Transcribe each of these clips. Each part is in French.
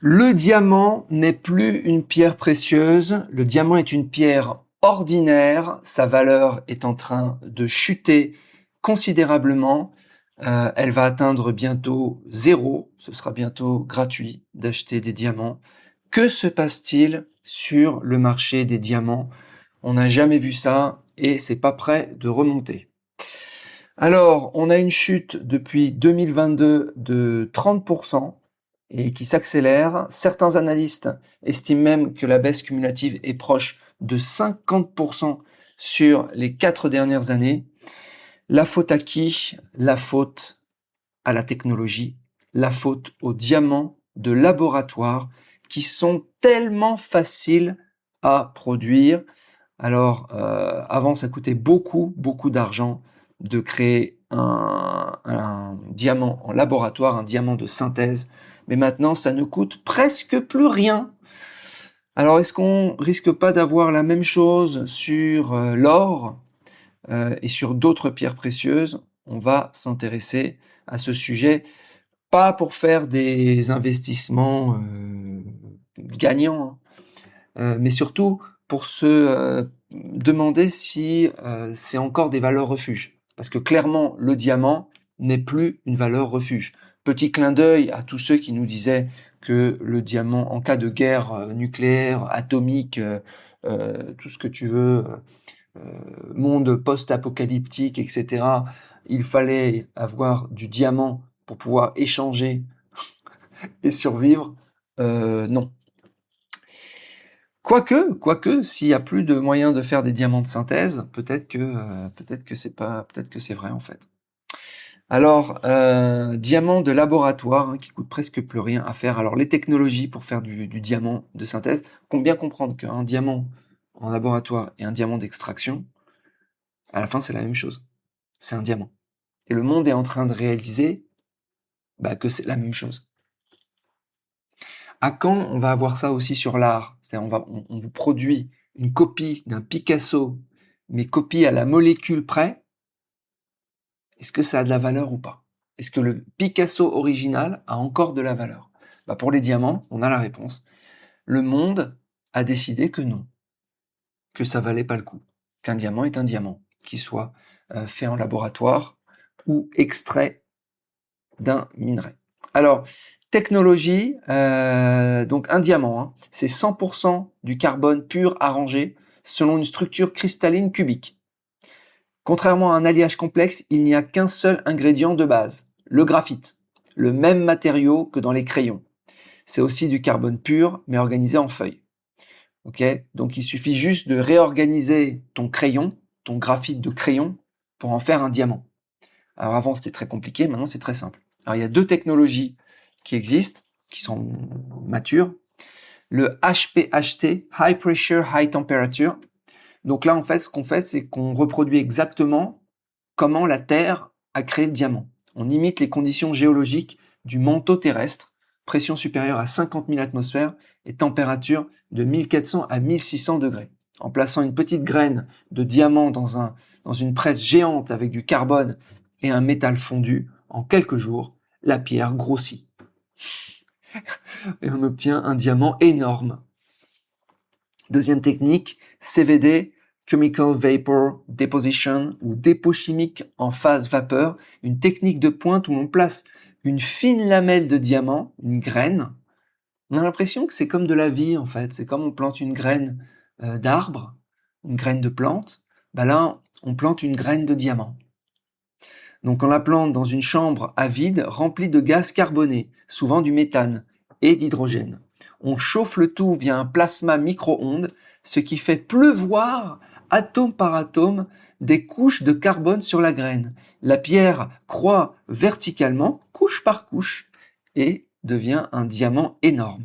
Le diamant n'est plus une pierre précieuse, le diamant est une pierre ordinaire, sa valeur est en train de chuter considérablement, elle va atteindre bientôt 0, ce sera bientôt gratuit d'acheter des diamants. Que se passe-t-il sur le marché des diamants? On n'a jamais vu ça et c'est pas prêt de remonter. Alors, on a une chute depuis 2022 de 30%, et qui s'accélère. Certains analystes estiment même que la baisse cumulative est proche de 50% sur les 4 dernières années. La faute à qui? La faute à la technologie, la faute aux diamants de laboratoire qui sont tellement faciles à produire. Alors, avant, ça coûtait beaucoup d'argent de créer un diamant en laboratoire, un diamant de synthèse, mais maintenant, ça ne coûte presque plus rien. Alors, est-ce qu'on risque pas d'avoir la même chose sur l'or et sur d'autres pierres précieuses? On va s'intéresser à ce sujet, pas pour faire des investissements gagnants, mais surtout pour se demander si c'est encore des valeurs refuges. Parce que clairement, le diamant n'est plus une valeur refuge. Petit clin d'œil à tous ceux qui nous disaient que le diamant, en cas de guerre nucléaire, atomique, tout ce que tu veux, monde post-apocalyptique, etc., il fallait avoir du diamant pour pouvoir échanger et survivre. Non. Quoique, s'il y a plus de moyens de faire des diamants de synthèse, peut-être que c'est vrai en fait. Alors, diamant de laboratoire qui coûte presque plus rien à faire. Alors, les technologies pour faire du diamant de synthèse, bien comprendre qu'un diamant en laboratoire et un diamant d'extraction, à la fin, c'est la même chose. C'est un diamant. Et le monde est en train de réaliser que c'est la même chose. À quand on va avoir ça aussi sur l'art? C'est-à-dire on vous produit une copie d'un Picasso, mais copie à la molécule près. Est-ce que ça a de la valeur ou pas? Est-ce que le Picasso original a encore de la valeur? Pour les diamants, on a la réponse. Le monde a décidé que non, que ça valait pas le coup, qu'un diamant est un diamant, qu'il soit fait en laboratoire ou extrait d'un minerai. Alors, technologie, donc un diamant, c'est 100% du carbone pur arrangé selon une structure cristalline cubique. Contrairement à un alliage complexe, il n'y a qu'un seul ingrédient de base, le graphite, le même matériau que dans les crayons. C'est aussi du carbone pur, mais organisé en feuilles. Okay, donc il suffit juste de réorganiser ton crayon, ton graphite de crayon, pour en faire un diamant. Alors avant c'était très compliqué, maintenant c'est très simple. Alors il y a deux technologies qui existent, qui sont matures. Le HPHT, High Pressure, High Temperature. Donc là en fait ce qu'on fait c'est qu'on reproduit exactement comment la Terre a créé le diamant. On imite les conditions géologiques du manteau terrestre, pression supérieure à 50 000 atmosphères et température de 1400 à 1600 degrés. En plaçant une petite graine de diamant dans une presse géante avec du carbone et un métal fondu, en quelques jours, la pierre grossit. Et on obtient un diamant énorme. Deuxième technique, CVD, Chemical Vapor Deposition, ou dépôt chimique en phase vapeur, une technique de pointe où on place une fine lamelle de diamant, une graine. On a l'impression que c'est comme de la vie en fait, c'est comme on plante une graine d'arbre, une graine de plante, là on plante une graine de diamant. Donc on la plante dans une chambre à vide remplie de gaz carboné, souvent du méthane et d'hydrogène. On chauffe le tout via un plasma micro-ondes, ce qui fait pleuvoir, atome par atome, des couches de carbone sur la graine. La pierre croît verticalement, couche par couche, et devient un diamant énorme.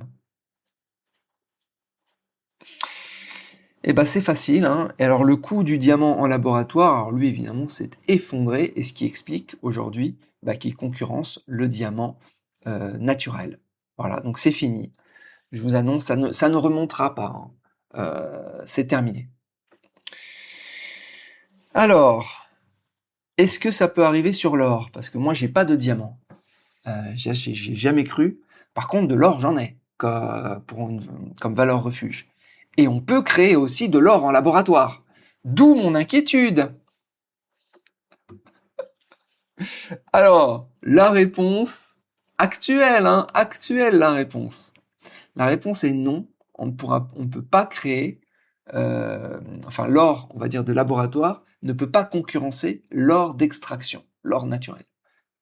Et c'est facile, Et alors le coût du diamant en laboratoire, alors lui évidemment s'est effondré, et ce qui explique aujourd'hui qu'il concurrence le diamant naturel. Voilà, donc c'est fini. Je vous annonce, ça ne remontera pas. C'est terminé. Alors, est-ce que ça peut arriver sur l'or? Parce que moi j'ai pas de diamant. J'ai jamais cru. Par contre de l'or j'en ai. comme valeur refuge. Et on peut créer aussi de l'or en laboratoire. D'où mon inquiétude. Alors, la réponse actuelle, actuelle la réponse. La réponse est non. On ne peut pas créer, l'or, on va dire, de laboratoire ne peut pas concurrencer l'or d'extraction, l'or naturel.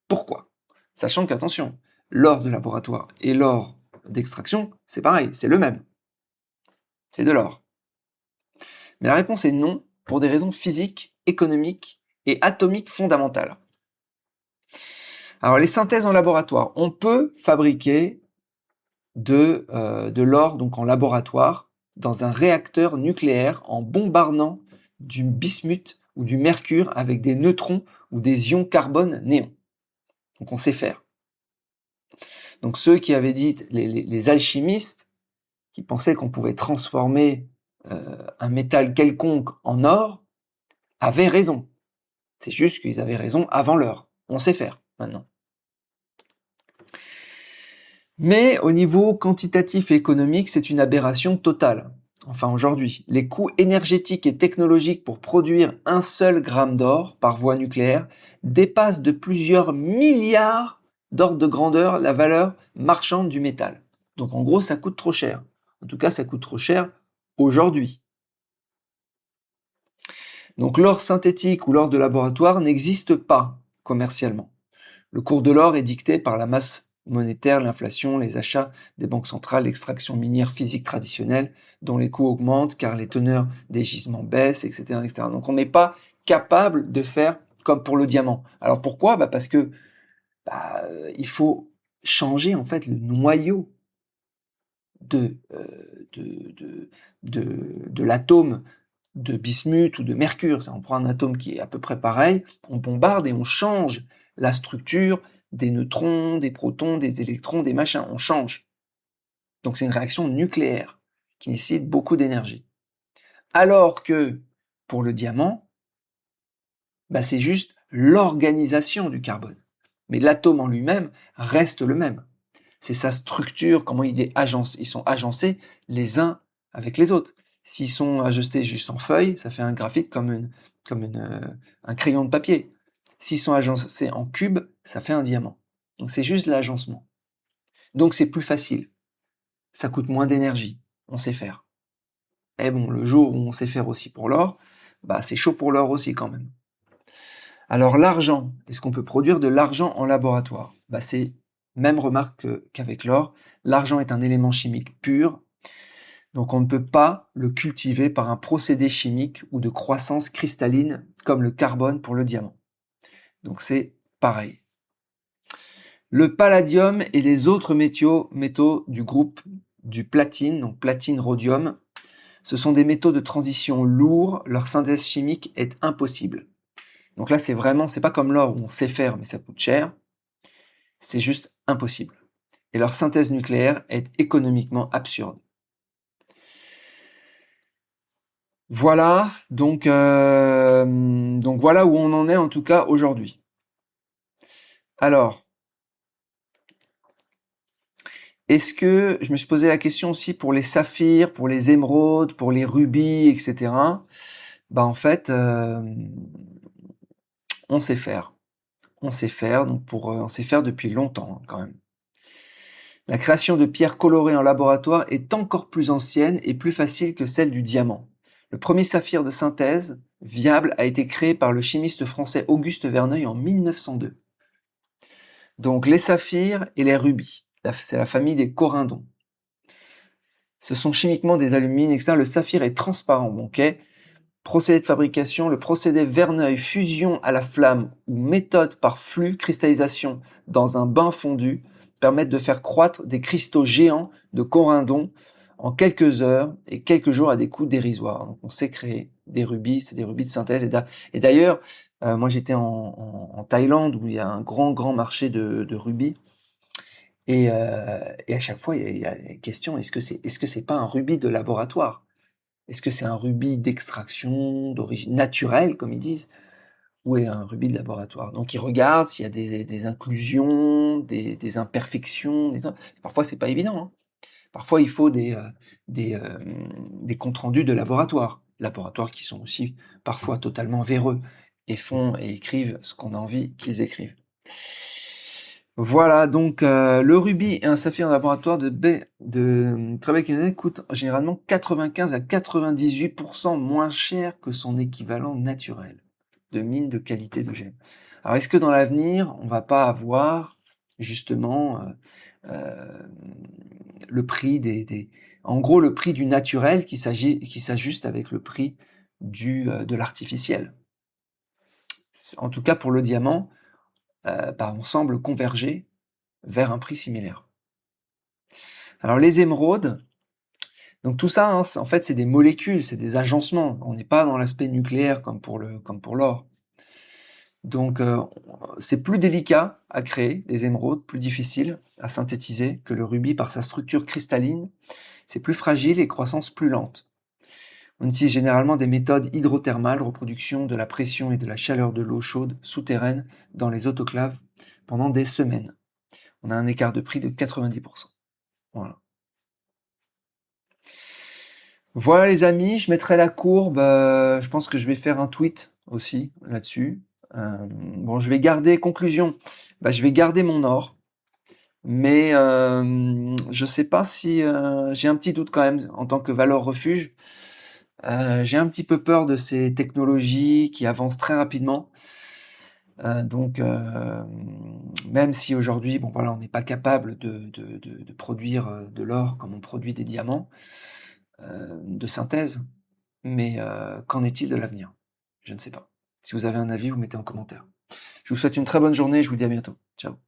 Pourquoi? Sachant qu'attention, l'or de laboratoire et l'or d'extraction, c'est pareil, c'est le même. C'est de l'or. Mais la réponse est non pour des raisons physiques, économiques et atomiques fondamentales. Alors les synthèses en laboratoire, on peut fabriquer de l'or donc en laboratoire dans un réacteur nucléaire en bombardant du bismuth ou du mercure avec des neutrons ou des ions carbone-néon. Donc on sait faire. Donc ceux qui avaient dit, les alchimistes, qui pensaient qu'on pouvait transformer un métal quelconque en or, avaient raison. C'est juste qu'ils avaient raison avant l'heure. On sait faire maintenant. Mais au niveau quantitatif et économique, c'est une aberration totale. Enfin aujourd'hui, les coûts énergétiques et technologiques pour produire un seul gramme d'or par voie nucléaire dépassent de plusieurs milliards d'ordres de grandeur la valeur marchande du métal. Donc en gros, ça coûte trop cher. En tout cas, ça coûte trop cher aujourd'hui. Donc l'or synthétique ou l'or de laboratoire n'existe pas commercialement. Le cours de l'or est dicté par la masse monétaire, l'inflation, les achats des banques centrales, l'extraction minière physique traditionnelle, dont les coûts augmentent car les teneurs des gisements baissent, etc., etc. Donc on n'est pas capable de faire comme pour le diamant. Alors pourquoi? Parce que il faut changer en fait le noyau de l'atome de bismuth ou de mercure. Ça, on prend un atome qui est à peu près pareil, on bombarde et on change la structure des neutrons, des protons, des électrons, des machins. On change. Donc c'est une réaction nucléaire qui nécessite beaucoup d'énergie. Alors que pour le diamant, c'est juste l'organisation du carbone. Mais l'atome en lui-même reste le même. C'est sa structure, comment il est agencé. Ils sont agencés les uns avec les autres. S'ils sont ajustés juste en feuille, ça fait un graphite comme un crayon de papier. S'ils sont agencés en cube, ça fait un diamant. Donc c'est juste l'agencement. Donc c'est plus facile. Ça coûte moins d'énergie. On sait faire. Et bon, le jour où on sait faire aussi pour l'or, c'est chaud pour l'or aussi quand même. Alors l'argent, est-ce qu'on peut produire de l'argent en laboratoire? C'est même remarque qu'avec l'or, l'argent est un élément chimique pur, donc on ne peut pas le cultiver par un procédé chimique ou de croissance cristalline comme le carbone pour le diamant. Donc c'est pareil. Le palladium et les autres métaux du groupe du platine, donc platine-rhodium, ce sont des métaux de transition lourds, leur synthèse chimique est impossible. Donc là, c'est pas comme l'or où on sait faire, mais ça coûte cher. C'est juste impossible. Et leur synthèse nucléaire est économiquement absurde. Voilà, donc voilà où on en est en tout cas aujourd'hui. Alors, est-ce que, je me suis posé la question aussi pour les saphirs, pour les émeraudes, pour les rubis, etc. En fait, on sait faire. On sait faire, on sait faire depuis longtemps quand même. La création de pierres colorées en laboratoire est encore plus ancienne et plus facile que celle du diamant. Le premier saphir de synthèse viable a été créé par le chimiste français Auguste Verneuil en 1902. Donc les saphirs et les rubis, c'est la famille des corindons. Ce sont chimiquement des alumines, etc. Le saphir est transparent, ok. Procédé de fabrication, le procédé Verneuil, fusion à la flamme ou méthode par flux, cristallisation dans un bain fondu, permettent de faire croître des cristaux géants de corindon en quelques heures et quelques jours à des coûts dérisoires. Donc on sait créer des rubis, c'est des rubis de synthèse. Et d'ailleurs, moi j'étais en Thaïlande où il y a un grand marché de rubis. Et à chaque fois, il y a une question, est-ce que c'est pas un rubis de laboratoire? Est-ce que c'est un rubis d'extraction, d'origine naturelle, comme ils disent, ou est un rubis de laboratoire? Donc ils regardent s'il y a des inclusions, des imperfections. Parfois c'est pas évident, hein. Parfois, il faut des comptes rendus de laboratoires qui sont aussi parfois totalement véreux et font et écrivent ce qu'on a envie qu'ils écrivent. Voilà, donc le rubis et un saphir en laboratoire de Trebek coûtent généralement 95 à 98% moins cher que son équivalent naturel de mine de qualité de gemme. Alors est-ce que dans l'avenir, on va pas avoir justement le prix en gros le prix du naturel qui s'ajuste avec le prix de l'artificiel? En tout cas pour le diamant, on semble converger vers un prix similaire. Alors les émeraudes, donc tout ça, hein, en fait, c'est des molécules, c'est des agencements. On n'est pas dans l'aspect nucléaire comme pour l'or. Donc c'est plus délicat à créer, les émeraudes, plus difficile à synthétiser que le rubis par sa structure cristalline. C'est plus fragile et croissance plus lente. On utilise généralement des méthodes hydrothermales, reproduction de la pression et de la chaleur de l'eau chaude souterraine dans les autoclaves pendant des semaines. On a un écart de prix de 90%. Voilà. Voilà les amis, je mettrai la courbe, je pense que je vais faire un tweet aussi là-dessus. Bon, je vais garder, conclusion, je vais garder mon or, mais je sais pas si j'ai un petit doute quand même en tant que valeur refuge. J'ai un petit peu peur de ces technologies qui avancent très rapidement. Donc même si aujourd'hui, bon voilà, on n'est pas capable de produire de l'or comme on produit des diamants de synthèse, mais qu'en est-il de l'avenir? Je ne sais pas. Si vous avez un avis, vous mettez en commentaire. Je vous souhaite une très bonne journée, je vous dis à bientôt. Ciao.